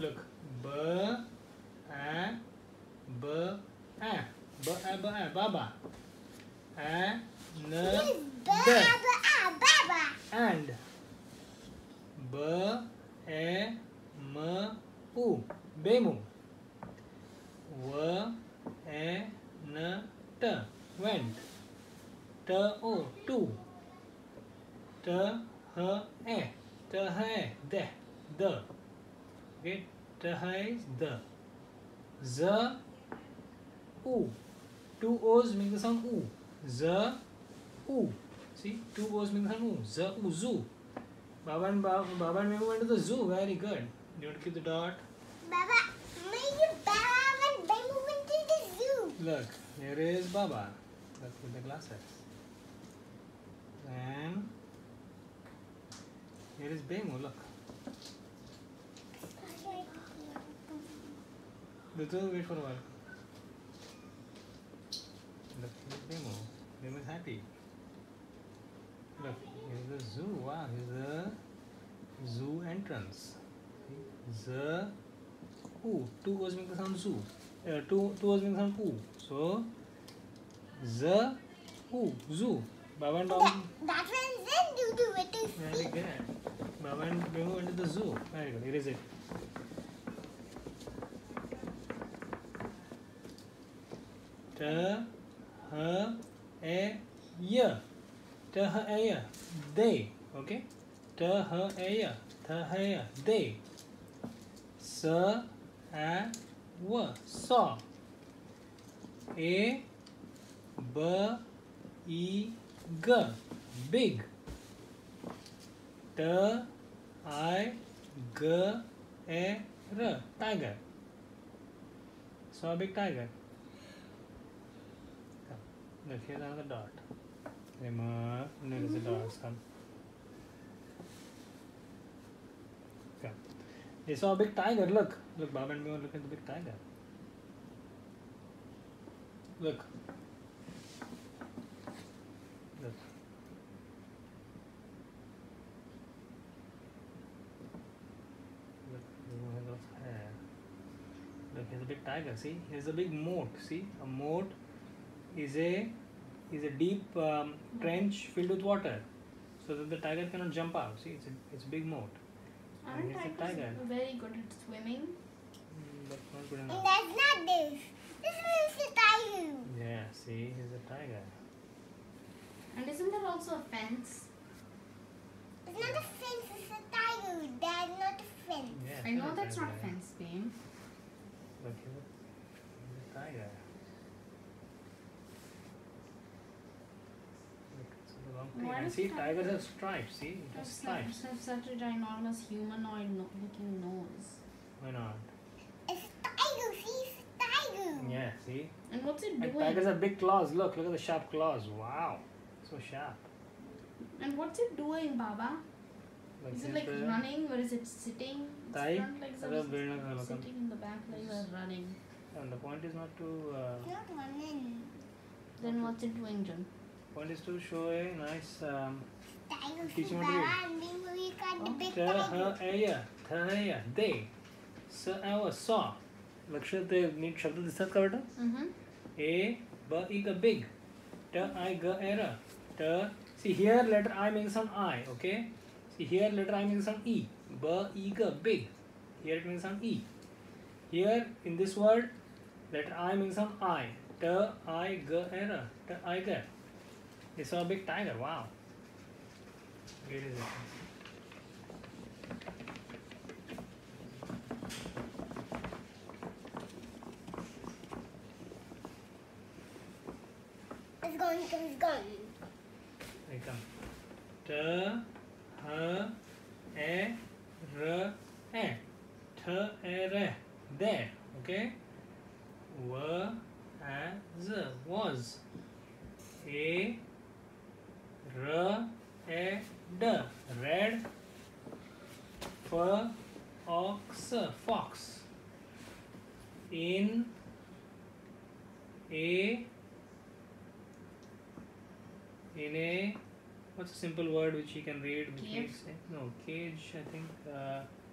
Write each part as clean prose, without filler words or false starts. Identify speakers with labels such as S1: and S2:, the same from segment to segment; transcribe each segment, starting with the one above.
S1: look. B, A, B, A. B, A, B, A. Baba. A, N, D. And. B, E, M, U. Bemu. W, E, N, T. Went. T, O. Two. T, H, E. T, H, E. The. Okay. T, H is the. Z, U. Two O's make the sound U. Z, U. See, two O's make the sound U. Z, U, zoo. Baba and Memu went to the zoo. Very good. You want to keep the dot?
S2: Baba and Memu went to the zoo.
S1: Look, here is Baba. Look with the glasses. And here is Bemu. Look. Wait for a while. Look, here's Bemu. Bemu is happy. Look, here's the zoo. Wow, here's the zoo entrance. Z, U. Two O's make the sound zoo. Two O's make the sound U. So, Z, U, zoo. Baba and Memu.
S2: That's when then do it is.
S1: Very good. Baba and Memu went to the zoo. Very good. Here is it. T, H, E, Y. T, H, E, Y. They. Okay. T, H, E, Y. T, H, E, Y. They. S, A, W. Saw. A, B, E, G. Big. T, I, G, E, R. Tiger. Saw a big tiger. Look, here's another dot. Remove. There is a dot. Come. Come. They saw a big tiger. Look. Look, Baba and Memu look at the big tiger. Look. Look. Look, Memu has lots of hair. Look, here's a big tiger. See? Here's a big moat. See? A moat is a deep trench filled with water, so that the tiger cannot jump out. See, it's a big moat.
S3: Aren't
S1: Here's the
S3: tigers
S1: tiger.
S3: very good at swimming?
S1: That's not good
S2: And
S1: enough.
S2: that's not this. This is the tiger.
S1: Yeah, see, here's a tiger.
S3: And isn't there also a fence?
S2: It's not a fence, it's a tiger. That's not a fence.
S1: Yeah,
S3: I know that's not a
S1: tiger.
S3: fence, Beam.
S1: Look, here's a tiger. Look, it's a long thing.
S3: Why
S1: And
S3: does
S1: see,
S3: tiger-
S1: tigers have stripes. See, it has stripes.
S3: Have such a ginormous humanoid looking nose.
S1: Why not?
S2: It's tiger. See, it's tiger.
S1: Yeah, see.
S3: And what's it
S1: And
S3: doing?
S1: tigers have big claws. Look at the sharp claws. Wow, so sharp.
S3: And what's it doing, Baba?
S1: Like
S3: Is it
S1: here's
S3: like
S1: the
S3: running, or is it sitting? Its
S1: type.
S3: front legs
S1: Other
S3: are
S1: very nice.
S3: sitting, and the back legs are running.
S1: And the point is not to.
S2: It's not running.
S3: Then what's it doing, John?
S1: Point is to show a nice.
S2: Tiger.
S1: Teach
S2: See,
S1: him what to
S2: Baba
S1: do.
S2: and Memu, we got the big
S1: T,
S2: tiger.
S1: H, E, Y. They. S, A, saw. लक्ष्य ते NEET शब्द दिसतात का बेटा? A, B, E, G, big. T, I, G, R. T. See here letter I makes sound I. Okay. See here letter I makes sound E. B, E, G, big. Here it makes sound E. Here in this word letter I makes sound I. T, I, G, R. T, I, G. They saw a big tiger. Wow. Where is it?
S2: It's going, it's going.
S1: Here come. T, H, E, R, E. T, E, R. There. Okay. W, as, was. A, R, E, D. Red. F, ox, fox. In a what's a simple word which he can read? Which
S3: Cage?
S1: makes no cage. I think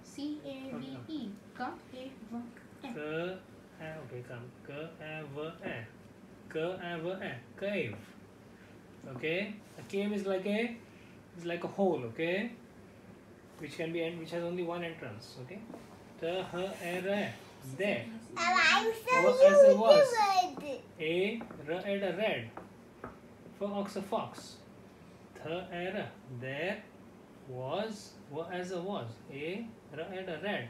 S3: C-A-V-E. K-A-V-E.
S1: Okay, come. K-A-V-E. K-A-V-E. Cave. Okay. A cave is like a hole. Okay. Which has only one entrance. Okay. T-H-E-R. There.
S2: I'm
S1: What
S2: so
S1: as it was.
S2: used.
S1: A red. Fox a fox. Th-E-R. There was. What as it was. A red.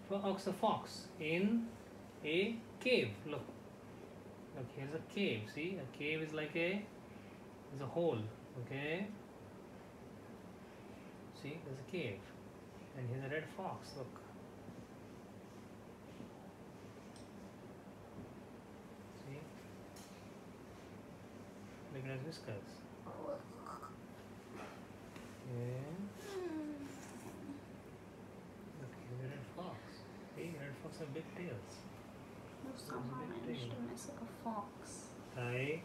S1: Fox a fox. In a cave. Look, here's a cave. See, a cave is like a hole. Okay. See, there's a cave, and here's a red fox. Look. See, look at his whiskers. Okay. Look, here's a red fox. See, red fox have big tails.
S3: Somehow managed to mess up a fox.
S1: Hi.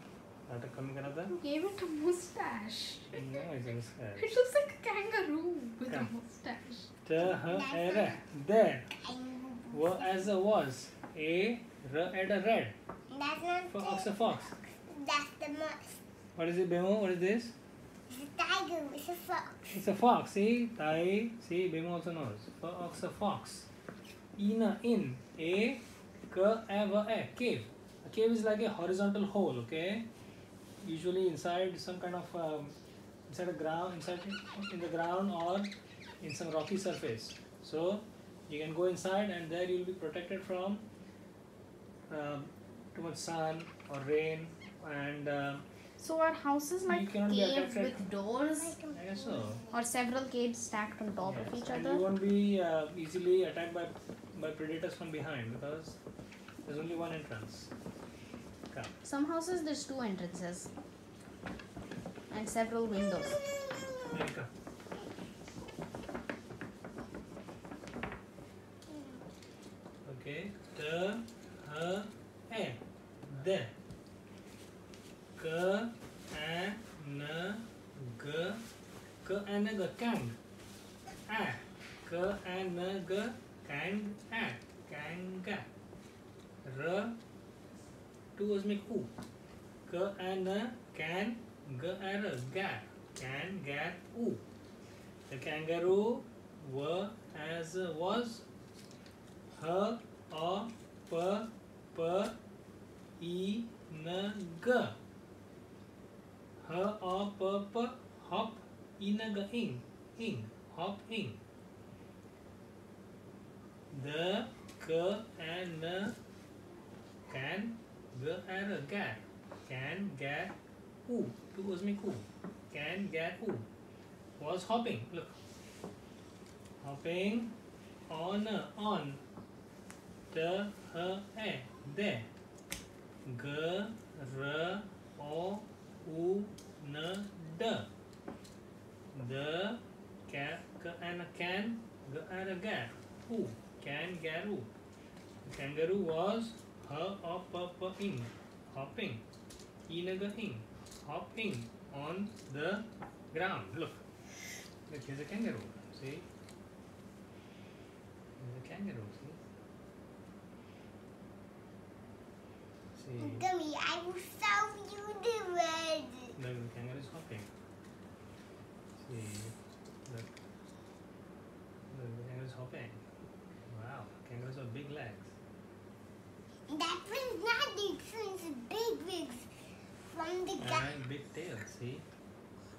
S1: Are coming another?
S3: You gave it a mustache.
S1: No, it's a whiskers.
S3: It looks like a kangaroo with
S1: Come.
S3: a mustache.
S1: T-H-E-R. There. What as a was. A red.
S2: That's not
S1: Fox a fox.
S2: That's the mouse.
S1: What is it, Bemo? What is this?
S2: It's a tiger. It's a fox.
S1: It's a fox. See, Tai. See, Bemo also knows. Fox a fox. In a cave. A cave is like a horizontal hole. Okay. Usually inside some kind of inside in the ground or in some rocky surface. So you can go inside, and there you will be protected from too much sun or rain, and
S3: So are houses
S1: You
S3: like
S1: cannot be
S3: caves
S1: attracted.
S3: with doors
S1: I guess so.
S3: or several caves stacked on top of
S1: Yes,
S3: each
S1: and
S3: other?
S1: you won't be easily attacked by predators from behind because there's only one entrance. Come.
S3: Some houses there's two entrances and several windows.
S1: There you go. Okay. The. Kang. Kanga. Two was make u. Can get u. The kangaroo was her or e g. Her or hop in hop in. The can get u. Two was make u. Can get u. Was hopping. Look. Hopping on the there. The can who kangaroo. The kangaroo was her in hopping hopping on the ground. Look, here's a kangaroo. See, here's a kangaroo. See,
S2: Gummy, I will show you the red.
S1: the kangaroo is hopping. See, look, the kangaroo is hopping. Wow, kangaroos have big legs.
S2: That was not the twins, big wigs from the guy.
S1: And big tail, see?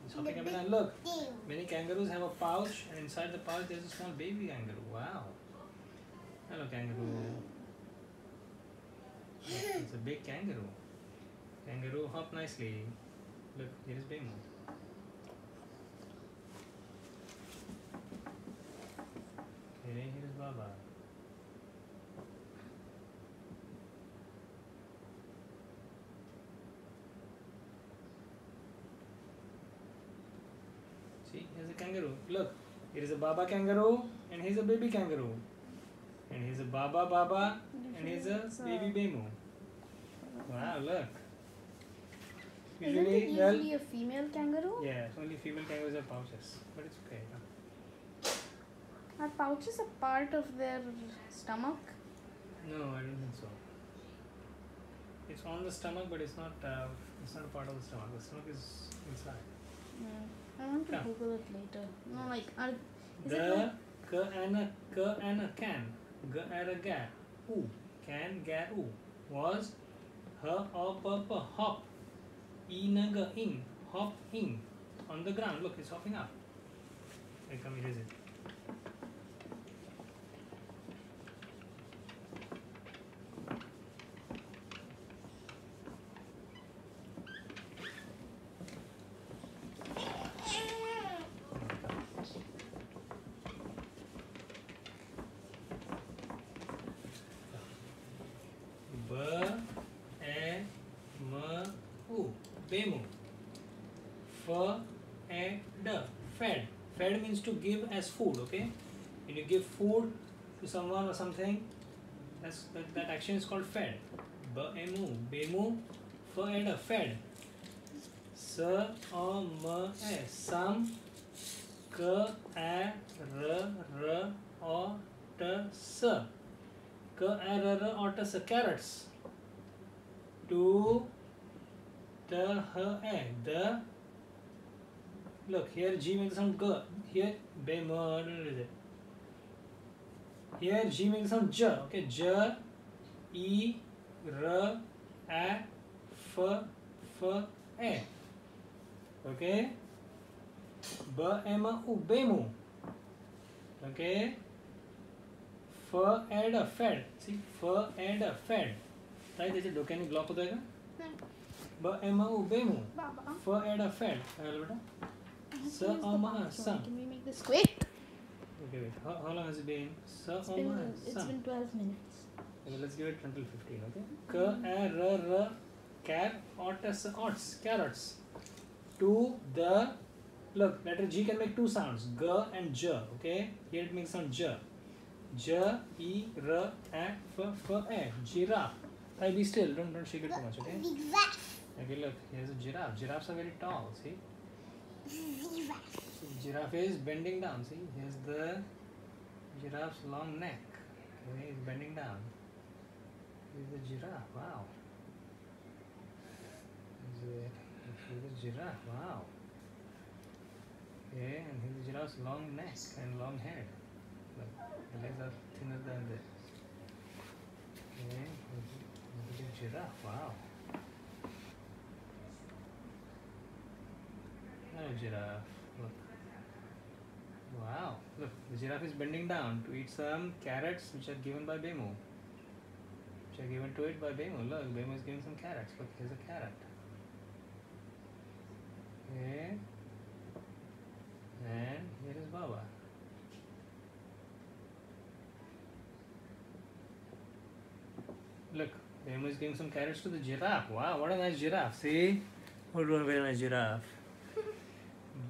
S1: It's hopping up and down. Look, many kangaroos have a pouch, and inside the pouch there's a small baby kangaroo. Wow. Hello, kangaroo. It's a big kangaroo. Kangaroo hop nicely. Look, here is Bemo. Okay, here is Baba. See, here's a kangaroo. Look, here is a Baba kangaroo, and here's a baby kangaroo. And here's a Baba, and here's a baby Bemo. Wow, look.
S3: Isn't it
S1: Usually, well,
S3: usually a female kangaroo?
S1: yes, only female kangaroos have pouches, but it's okay.
S3: Are pouches a part of their stomach?
S1: No, I don't think so. It's on the stomach, but it's not. It's not a part of the stomach. The stomach is inside.
S3: I want to
S1: Yeah.
S3: Google it later. No, like are is it
S1: The
S3: like,
S1: k and a can, g and a ga, oo, can ga oo was her up hop, in a g in, hop in on the ground. Look, it's hopping up. Here, come erase it. B e m u, bemu. F e d, fed. Fed means to give as food. Okay, when you give food to someone or something, that action is called fed. Bemu, bemu, f e d, fed. S o m e, some. K a r o t s. K a r o t s, carrots. To the h e, the. Look here, G makes the sound g. Here, here G makes the sound j. Okay, j, e, r, a, f, e. Okay. B m u, bemu. Okay. F and a fed. See, f and a fed. काय त्याचे डोक्याने block होतोय का? ब M उ बेमू.
S3: Baba?
S1: फ add अ fade. काय झालं बेटा?
S3: Use
S1: S
S3: the
S1: O M
S3: bathroom.
S1: sun.
S3: Can we make this quick?
S1: Okay, wait. How long has it been? S
S3: It's
S1: O
S3: been,
S1: M
S3: it's
S1: sun.
S3: been 12 minutes.
S1: Okay, let's give it until 15. Okay. K a r r, car, otis, ots, carrots. To the. Look, letter G can make two sounds, g and j. Okay. Here it makes sound j. J, e, r, a, f, e. Giraffe. Be still. Don't shake it too much. Okay.
S2: Giraffe.
S1: Okay, look. Here's a giraffe. Giraffes are very tall. See.
S2: Giraffe.
S1: So giraffe is bending down. See. Here's the giraffe's long neck. Okay, it's bending down. Here's the giraffe. Wow. Here's the giraffe. Wow. Okay, and here's the giraffe's long neck and long head. Look, the legs are thinner than this. Okay, here's the giraffe. Wow. Hello, giraffe. Look. Wow. Look, the giraffe is bending down to eat some carrots which are given by Bemu. Which are given to it by Bemu. Look, Bemu is giving some carrots. Look, here's a carrot. Okay. And here is Baba. Look, Bemu is giving some carrots to the giraffe. Wow, what a nice giraffe. See? What a very nice giraffe.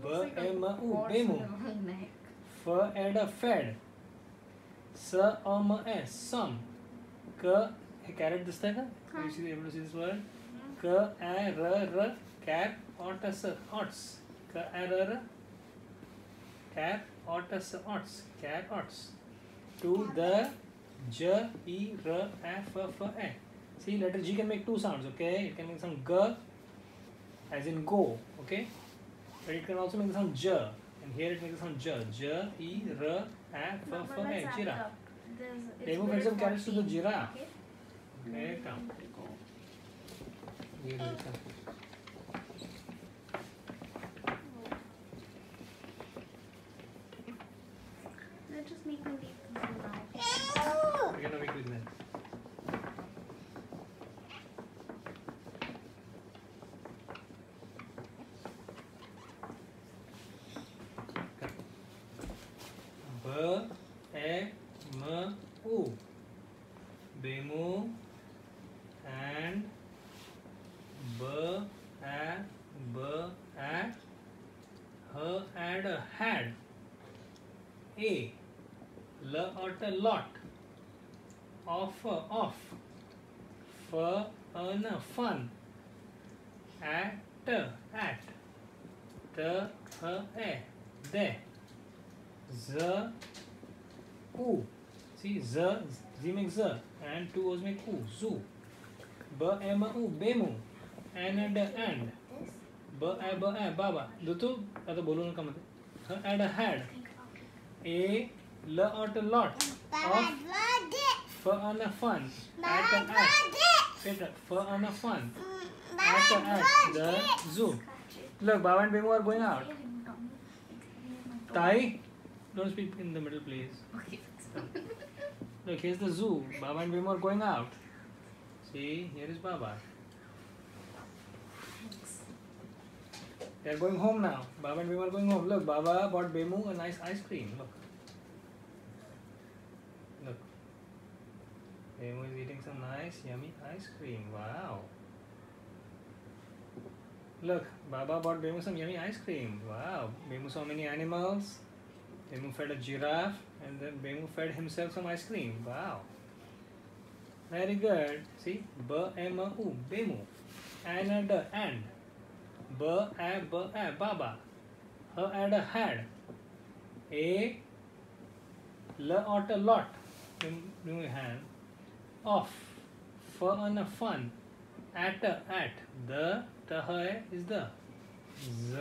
S3: Looks like a
S1: B-M-U,
S3: horse
S1: Bemu.
S3: with a long neck.
S1: F and a fed. S-O-M-E, some. K, hey, carrot this time? Are you able to see this word? K-A-R-R, cat, otis, ots. K-A-R-R, cat, otis, ots. Cat, ots. To the J, E, R, F, F, E. See, letter G can make two sounds, okay? It can make some G, as in go, okay? But it can also make the sound J. And here it makes the sound J. J, E, R, F,
S3: No,
S1: F,
S3: but let's
S1: E.
S3: wrap it
S1: Giraffe.
S3: up.
S1: They will fed some carrots to the giraffe.
S3: Okay?
S1: Okay, come. Here it comes.
S3: Let's just make them deep now.
S1: We're gonna make with them. B, E, M, U. Bemu and B, A, B, A. H and a had. A. L or a lot. Off, off. F, an, fun. At, at. T, h, e, de. Z, oo. See, z makes z, and two o's make oo. Zoo. B m u bemu. And b a baba. दो तो आता बोलो ना कम है. And a had. A l or lot. Of for on a fun. At a Peter, for on a fun. At the zoo. Look, Baba and Bemu are going out. Tai, don't speak in the middle, please.
S3: Okay.
S1: Look, here's the zoo. Baba and Bemu are going out. See, here is Baba. They are going home now. Baba and Bemu are going home. Look, Baba bought Bemu a nice ice cream. Look. Look. Bemu is eating some nice, yummy ice cream. Wow. Look, Baba bought Bemu some yummy ice cream. Wow. Bemu saw many animals. Bemu fed a giraffe, and then Bemu fed himself some ice cream. Wow. Very good. See, B-M-U, Bemu. And B-A, Baba. H and a had. A, L or a lot. Bring your hand. Of, for on a fun. At, the is the. Z,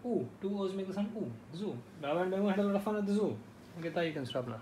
S1: oo. Two O's make the sound oo. Zoo. Baba and Bemu had a lot of fun at the zoo. Okay, you can stop now.